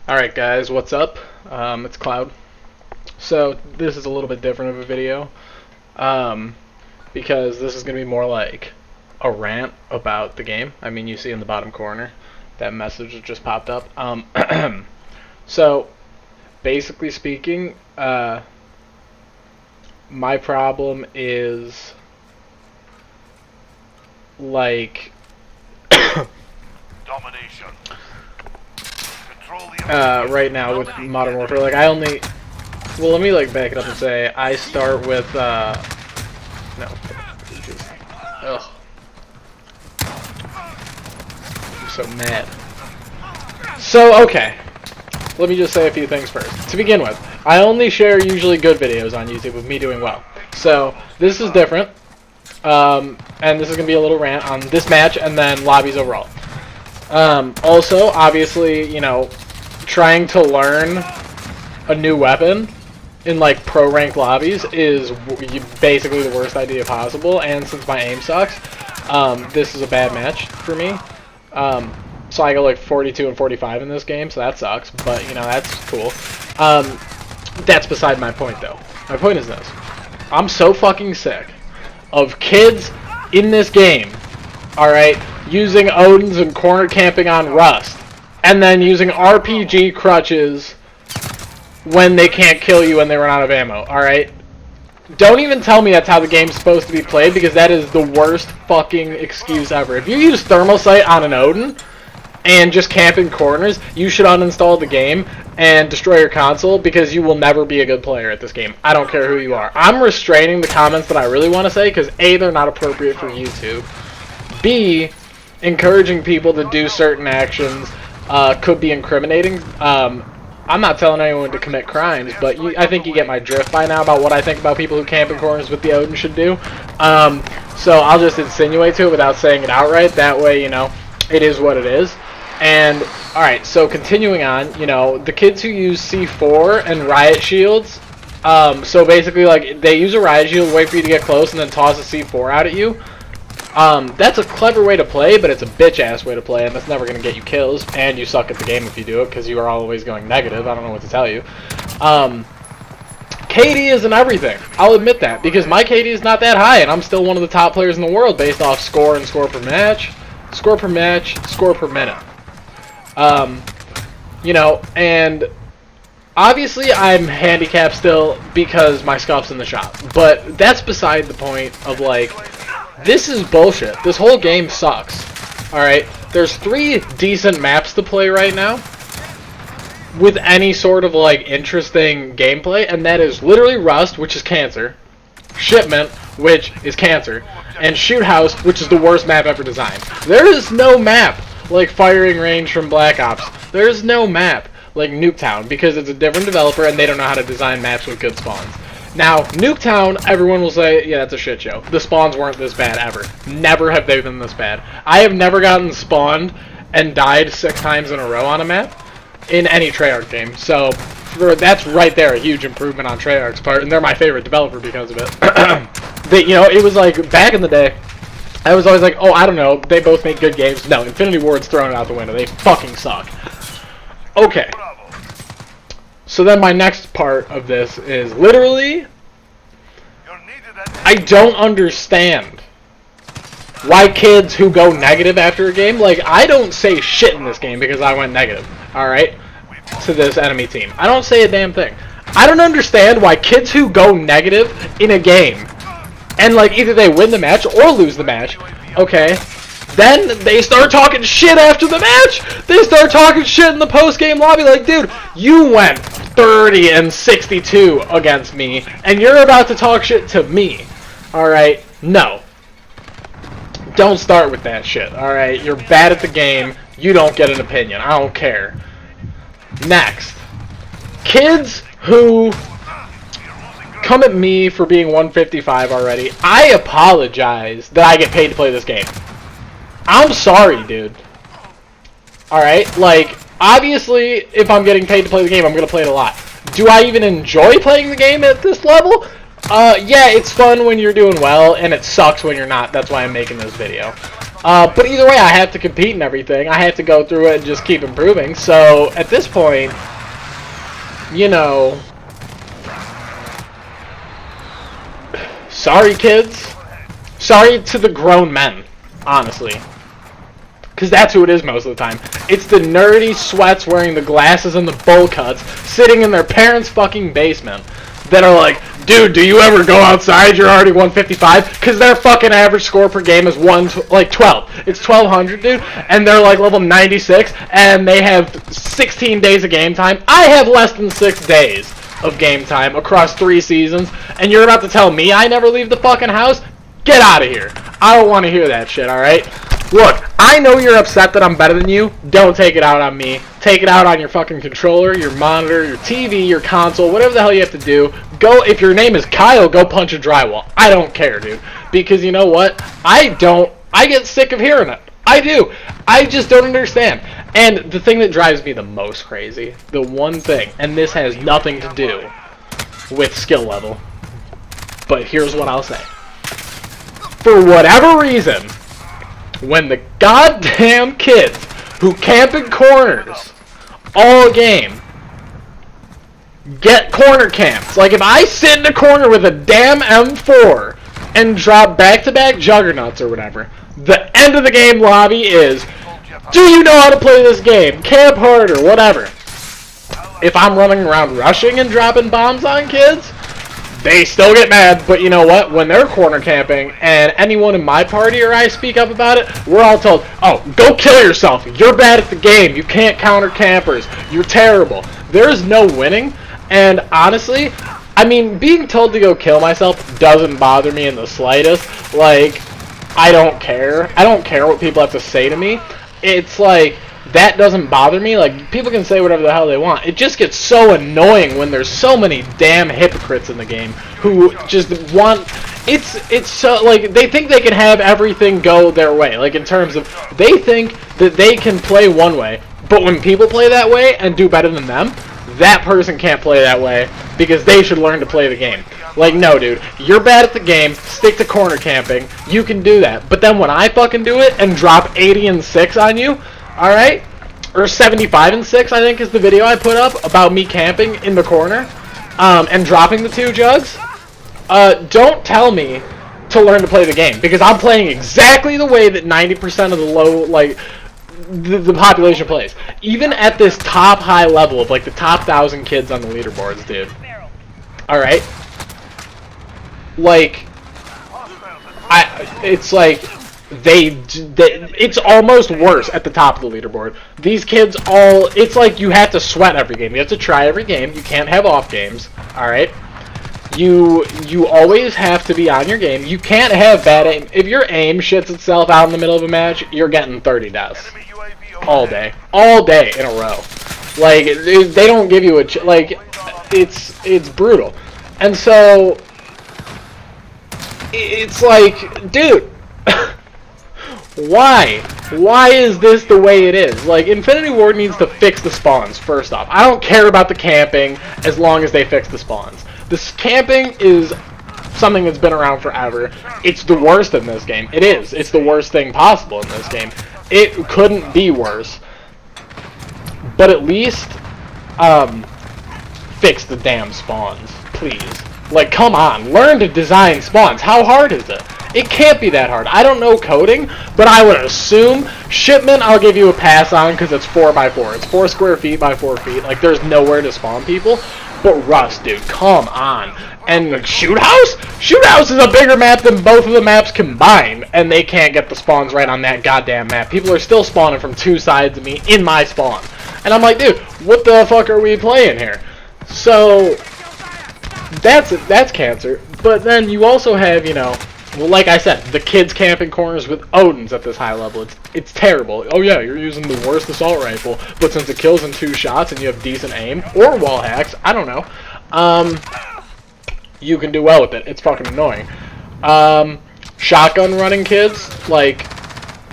Alright guys, what's up? It's Cloud. So this is a little bit different of a video because this is going to be more like a rant about the game. I mean, you see in the bottom corner that message that just popped up. So basically speaking, my problem is like domination. Right now with Modern Warfare, like I only, well, let me like back it up and say I start with no, ugh, I'm so mad. So okay, let me just say a few things first. To begin with, I only share usually good videos on YouTube of me doing well. So this is different, and this is gonna be a little rant on this match and then lobbies overall. Also, obviously, you know, trying to learn a new weapon in like pro rank lobbies is basically the worst idea possible, and since my aim sucks, this is a bad match for me. So I go like 42 and 45 in this game, so that sucks, but you know, that's cool. That's beside my point though. My point is this: I'm so fucking sick of kids in this game, alright, using Odins and corner camping on Rust, and then using RPG crutches when they can't kill you when they run out of ammo, alright? Don't even tell me that's how the game's supposed to be played, because that is the worst fucking excuse ever. If you use thermal sight on an Odin and just camp in corners, you should uninstall the game and destroy your console, because you will never be a good player at this game. I don't care who you are. I'm restraining the comments that I really want to say, because A, they're not appropriate for YouTube. B, encouraging people to do certain actions could be incriminating. I'm not telling anyone to commit crimes, but I think you get my drift by now about what I think about people who camp in corners with the Odin should do. So I'll just insinuate to it without saying it outright. That way, you know, it is what it is. And, alright, so continuing on, you know, the kids who use C4 and riot shields, so basically, like, they use a riot shield, wait for you to get close, and then toss a C4 out at you. That's a clever way to play, but it's a bitch-ass way to play, and that's never going to get you kills, and you suck at the game if you do it, because you are always going negative. I don't know what to tell you. KD isn't everything. I'll admit that, because my KD is not that high, and I'm still one of the top players in the world based off score and score per match, score per minute. You know, and obviously I'm handicapped still because my scuff's in the shop, but that's beside the point of, like, this is bullshit. This whole game sucks. Alright? There's 3 decent maps to play right now with any sort of, like, interesting gameplay, and that is literally Rust, which is cancer, Shipment, which is cancer, and Shoot House, which is the worst map ever designed. There is no map like Firing Range from Black Ops. There is no map like Nuketown, because it's a different developer and they don't know how to design maps with good spawns. Now, Nuketown, everyone will say, yeah, that's a shit show. The spawns weren't this bad ever. Never have they been this bad. I have never gotten spawned and died 6 times in a row on a map in any Treyarch game. So, that's right there a huge improvement on Treyarch's part, and they're my favorite developer because of it. You know, it was like, back in the day, I was always like, oh, I don't know, they both make good games. No, Infinity Ward's thrown it out the window. They fucking suck. Okay. So then my next part of this is literally, I don't understand why kids who go negative after a game, like, I don't say shit in this game because I went negative, alright, to this enemy team. I don't say a damn thing. I don't understand why kids who go negative in a game, and, like, either they win the match or lose the match, okay, then they start talking shit after the match. They start talking shit in the post-game lobby, like, dude, you went 30 and 62 against me, and you're about to talk shit to me. Alright? No. Don't start with that shit, alright? You're bad at the game. You don't get an opinion. I don't care. Next. Kids who come at me for being 155 already. I apologize that I get paid to play this game. I'm sorry, dude. Alright? Like, obviously, if I'm getting paid to play the game, I'm going to play it a lot. Do I even enjoy playing the game at this level? Yeah, it's fun when you're doing well, and it sucks when you're not. That's why I'm making this video. But either way, I have to compete and everything. I have to go through it and just keep improving. So at this point, you know, sorry kids. Sorry to the grown men, honestly. Because that's who it is most of the time. It's the nerdy sweats wearing the glasses and the bowl cuts, sitting in their parents' fucking basement, that are like, dude, do you ever go outside? You're already 155. Because their fucking average score per game is 12. It's 1200, dude. And they're like level 96, and they have 16 days of game time. I have less than 6 days of game time across 3 seasons, and you're about to tell me I never leave the fucking house? Get out of here. I don't want to hear that shit, alright? Look, I know you're upset that I'm better than you. Don't take it out on me. Take it out on your fucking controller, your monitor, your TV, your console, whatever the hell you have to do. Go, if your name is Kyle, go punch a drywall. I don't care, dude. Because you know what? I get sick of hearing it. I do. I just don't understand. And the thing that drives me the most crazy, the one thing, and this has nothing to do with skill level, but here's what I'll say. For whatever reason, when the goddamn kids who camp in corners all game get corner camps, like if I sit in a corner with a damn M4 and drop back-to-back juggernauts or whatever, the end of the game lobby is, do you know how to play this game? Camp harder, whatever. If I'm running around rushing and dropping bombs on kids, they still get mad, but you know what? When they're corner camping and anyone in my party or I speak up about it, we're all told, oh, go kill yourself. You're bad at the game. You can't counter campers. You're terrible. There's no winning. And honestly, I mean, being told to go kill myself doesn't bother me in the slightest. Like, I don't care. I don't care what people have to say to me. It's like, that doesn't bother me. Like, people can say whatever the hell they want. It just gets so annoying when there's so many damn hypocrites in the game who just want... It's so, like, they think they can have everything go their way. Like, in terms of, they think that they can play one way, but when people play that way and do better than them, that person can't play that way because they should learn to play the game. Like, no, dude, you're bad at the game, stick to corner camping, you can do that. But then when I fucking do it and drop 80 and 6 on you, alright? Or 75 and 6, I think, is the video I put up about me camping in the corner and dropping the 2 jugs. Don't tell me to learn to play the game, because I'm playing exactly the way that 90% of the low, like, the population plays. Even at this top high level of, like, the top 1,000 kids on the leaderboards, dude. Alright? Like, it's like... it's almost worse at the top of the leaderboard. These kids all, it's like you have to sweat every game. You have to try every game. You can't have off games. Alright? You always have to be on your game. You can't have bad aim. If your aim shits itself out in the middle of a match, you're getting 30 deaths. All day. All day in a row. Like, they don't give you a... like, it's brutal. And so... it's like, dude... Why? Why is this the way it is? Like, Infinity Ward needs to fix the spawns, first off. I don't care about the camping as long as they fix the spawns. This camping is something that's been around forever. It's the worst in this game. It is. It's the worst thing possible in this game. It couldn't be worse. But at least, fix the damn spawns, please. Like, come on. Learn to design spawns. How hard is it? It can't be that hard. I don't know coding, but I would assume shipment I'll give you a pass on because it's 4x4. It's 4 square feet by 4 feet. Like, there's nowhere to spawn people. But Rust, dude, come on. And like, Shoot House? Shoot House is a bigger map than both of the maps combined, and they can't get the spawns right on that goddamn map. People are still spawning from 2 sides of me in my spawn. And I'm like, dude, what the fuck are we playing here? So, that's cancer. But then you also have, you know... well, like I said, the kids camping corners with Odins at this high level. It's terrible. Oh yeah, you're using the worst assault rifle, but since it kills in 2 shots and you have decent aim, or wall hacks, I don't know, you can do well with it. It's fucking annoying. Shotgun running kids, like,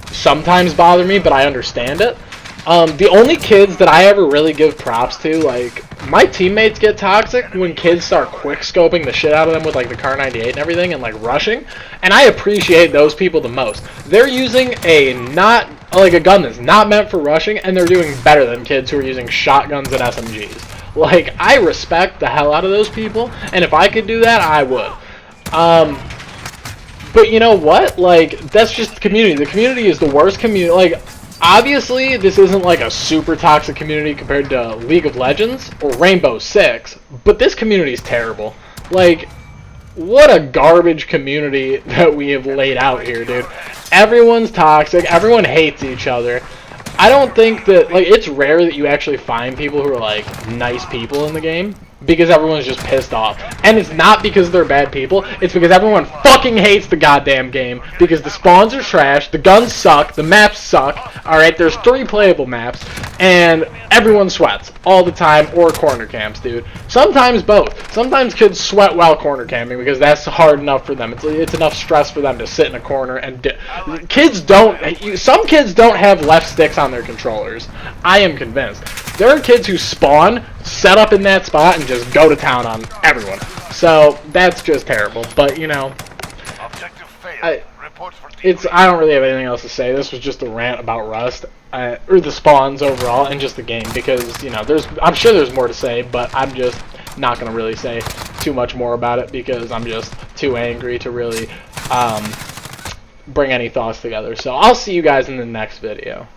sometimes bother me, but I understand it. The only kids that I ever really give props to, like, my teammates get toxic when kids start quick-scoping the shit out of them with, like, the Car 98 and everything and, like, rushing, and I appreciate those people the most. They're using a gun that's not meant for rushing, and they're doing better than kids who are using shotguns and SMGs. Like, I respect the hell out of those people, and if I could do that, I would. But you know what? Like, that's just the community. The community is the worst community. Like, obviously, this isn't like a super toxic community compared to League of Legends or Rainbow Six, but this community is terrible. Like, what a garbage community that we have laid out here, dude. Everyone's toxic. Everyone hates each other. I don't think that, like, it's rare that you actually find people who are, like, nice people in the game, because everyone's just pissed off. And it's not because they're bad people, it's because everyone fucking hates the goddamn game, because the spawns are trash, the guns suck, the maps suck, alright, there's 3 playable maps, and everyone sweats all the time, or corner camps, dude. Sometimes both. Sometimes kids sweat while corner camping, because that's hard enough for them. It's enough stress for them to sit in a corner and some kids don't have left sticks on their controllers. I am convinced. There are kids who spawn, set up in that spot, and just go to town on everyone. So, that's just terrible. But, you know, I don't really have anything else to say. This was just a rant about Rust, or the spawns overall, and just the game, because, you know, I'm sure there's more to say, but I'm just not going to really say too much more about it, because I'm just too angry to really bring any thoughts together. So, I'll see you guys in the next video.